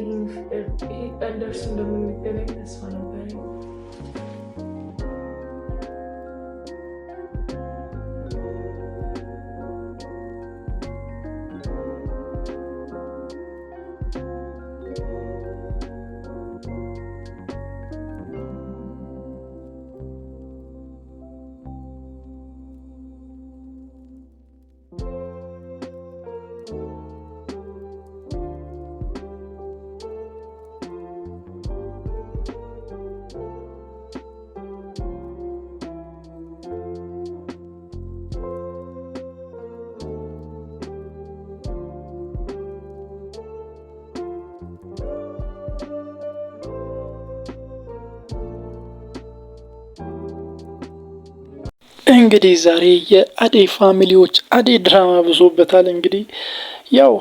እንደርሱ እንደምንገናኝ ተስፋ ነበረኝ። እንግዲህ ዛሬ የአደይ ፋሚሊዎች አደይ ድራማ ብሶበታል። እንግዲህ ያው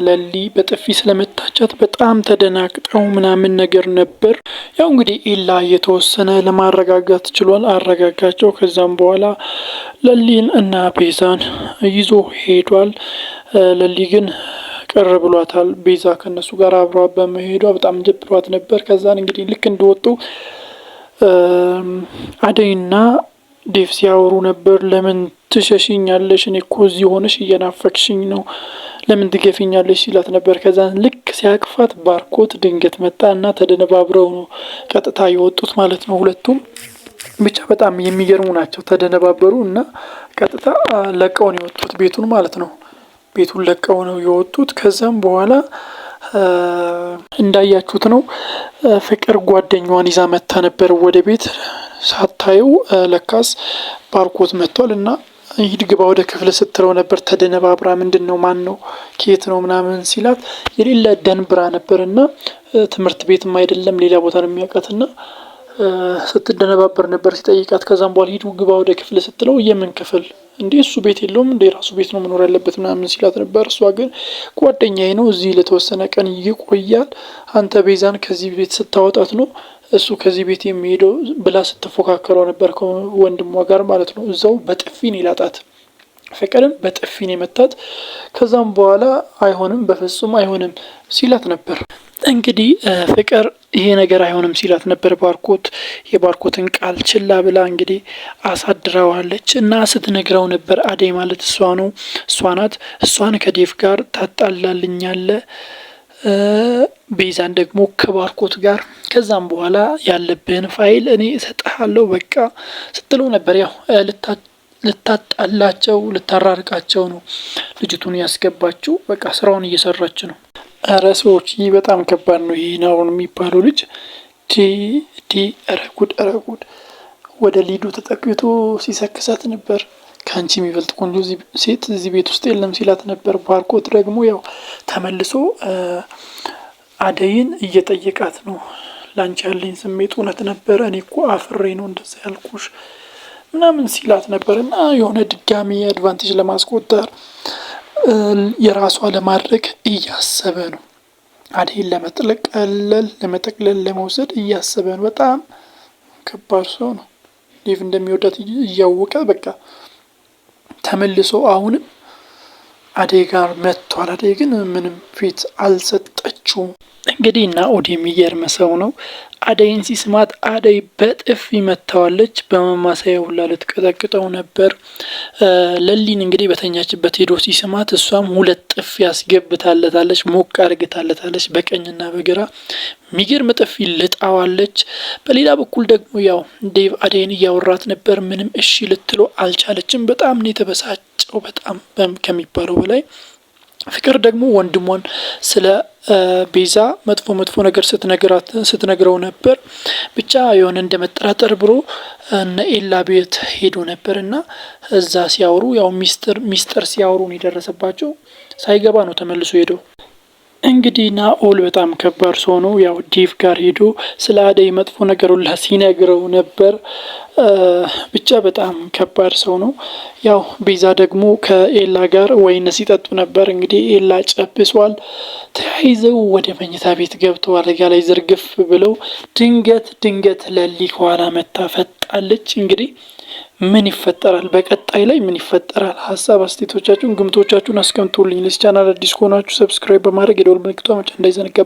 ለሊ በጥፊ ስለመታቻት በጣም ተደናግጠው ምናምን ነገር ነበር። ያው እንግዲህ ኢላ የተወሰነ ለማረጋጋት ችሏል፣ አረጋጋቸው። ከዛም በኋላ ለሊን እና ቤዛን ይዞ ሄዷል። ለሊ ግን ቅር ብሏታል። ቤዛ ከነሱ ጋር አብሯ በመሄዷ በጣም ደብሯት ነበር። ከዛን እንግዲህ ልክ እንደወጡ አደይና ዴቭ ሲያወሩ ነበር። ለምን ትሸሽኛለሽ? እኔ እኮ እዚህ ሆነሽ እየናፈቅሽኝ ነው፣ ለምን ትገፊኛለሽ ሲላት ነበር። ከዛ ልክ ሲያቅፋት ባርኮት ድንገት መጣ እና ተደነባብረው ነው ቀጥታ የወጡት ማለት ነው። ሁለቱም ብቻ በጣም የሚገርሙ ናቸው። ተደነባበሩ እና ቀጥታ ለቀው ነው የወጡት ቤቱን ማለት ነው። ቤቱን ለቀው ነው የወጡት። ከዛም በኋላ እንዳያችሁት ነው ፍቅር ጓደኛዋን ይዛ መታ ነበር ወደ ቤት። ሳታየው ለካስ ባርኮት መጥቷል እና ሂድ ግባ ወደ ክፍል ስትለው ነበር። ተደነባብራ ምንድን ነው ማን ነው ኬት ነው ምናምን ሲላት የሌለ ደንብራ ነበር እና ትምህርት ቤትም አይደለም ሌላ ቦታ ነው የሚያውቃትና ስትደነባበር ነበር ሲጠይቃት። ከዛም በኋላ ሂዱ ግባ ወደ ክፍል ስትለው የምን ክፍል እንዴ እሱ ቤት የለውም እንዴ ራሱ ቤት ነው መኖር ያለበት ምናምን ሲላት ነበር። እሷ ግን ጓደኛዬ ነው እዚህ ለተወሰነ ቀን ይቆያል፣ አንተ ቤዛን ከዚህ ቤት ስታወጣት ነው እሱ ከዚህ ቤት የሚሄደው ብላ ስትፎካከረው ነበር ከወንድሟ ጋር ማለት ነው። እዛው በጥፊን ይላጣት፣ ፍቅርን በጥፊን የመታት። ከዛም በኋላ አይሆንም በፍጹም አይሆንም ሲላት ነበር። እንግዲህ ፍቅር ይሄ ነገር አይሆንም ሲላት ነበር። ባርኮት የባርኮትን ቃል ችላ ብላ እንግዲህ አሳድረዋለች እና ስትነግረው ነበር። አደይ ማለት እሷ ነው፣ እሷ ናት፣ እሷን ከዴቭ ጋር ታጣላልኛለ፣ ቤዛን ደግሞ ከባርኮት ጋር፣ ከዛም በኋላ ያለብህን ፋይል እኔ እሰጥሃለሁ በቃ ስትለው ነበር። ያው ልታጣላቸው ልታራርቃቸው ነው ልጅቱን ያስገባችው። በቃ ስራውን እየሰራች ነው። ኧረ ሰዎች ይህ በጣም ከባድ ነው። ይህ ናሆን የሚባለው ልጅ ኧረ ጉድ ወደ ሊዱ ተጠቅቶ ሲሰክሳት ነበር። ከአንቺ የሚበልጥ ቆንጆ ሴት እዚህ ቤት ውስጥ የለም ሲላት ነበር። ባርኮት ደግሞ ያው ተመልሶ አደይን እየጠየቃት ነው። ላንቺ ያለኝ ስሜት እውነት ነበረ፣ እኔ እኮ አፍሬ ነው እንደዛ ያልኩሽ ምናምን ሲላት ነበር። እና የሆነ ድጋሚ አድቫንቴጅ ለማስቆጠር የራሷ ለማድረግ እያሰበ ነው። አደይን ለመጠቅለል ለመውሰድ እያሰበ ነው። በጣም ከባድ ሰው ነው። ዴቭ እንደሚወዳት እያወቀ በቃ ተመልሶ አሁንም አደይ ጋር መጥቷል። አደይ ግን ምንም ፊት አልሰጠችውም። እንግዲህ ናኦድ የሚገርም ሰው ነው። አደይን ሲስማት አደይ በጥፊ መታዋለች። በመማሳያ ሁላ ልትቀጠቅጠው ነበር። ለሊን እንግዲህ በተኛችበት ሄዶ ሲስማት እሷም ሁለት ጥፊ ያስገብታለታለች፣ ሞቅ አርግታለታለች በቀኝና በግራ ሚገርም ጥፊ ልጣዋለች። በሌላ በኩል ደግሞ ያው ዴቭ አደይን እያወራት ነበር። ምንም እሺ ልትሎ አልቻለችም። በጣም ነው የተበሳጨው፣ በጣም ከሚባለው በላይ። ፍቅር ደግሞ ወንድሟን ስለ ቤዛ መጥፎ ነገር ስትነግረው ነበር። ብቻ የሆነ እንደመጠራጠር ብሎ እነ ኤላ ቤት ሄዶ ነበር እና እዛ ሲያወሩ ያው ሚስጥር ሲያወሩ ነው የደረሰባቸው። ሳይገባ ነው ተመልሶ ሄደው። እንግዲህ ናኦል በጣም ከባድ ሰው ነው። ያው ዴቭ ጋር ሄዶ ስለ አደይ መጥፎ ነገር ሁላ ሲነግረው ነበር። ብቻ በጣም ከባድ ሰው ነው። ያው ቤዛ ደግሞ ከኤላ ጋር ወይን ሲጠጡ ነበር። እንግዲህ ኤላ ጨብሷል። ተያይዘው ወደ መኝታ ቤት ገብተው አልጋ ላይ ዝርግፍ ብለው ድንገት ለሊ ከኋላ መታ ፈጣለች። እንግዲህ ምን ይፈጠራል? በቀጣይ ላይ ምን ይፈጠራል? ሀሳብ አስተያየቶቻችሁን፣ ግምቶቻችሁን አስቀምጡልኝ። ለዚህ ቻናል አዲስ ከሆናችሁ ሰብስክራይብ በማድረግ የደወል ምልክቷ መጫን እንዳይዘነጋ።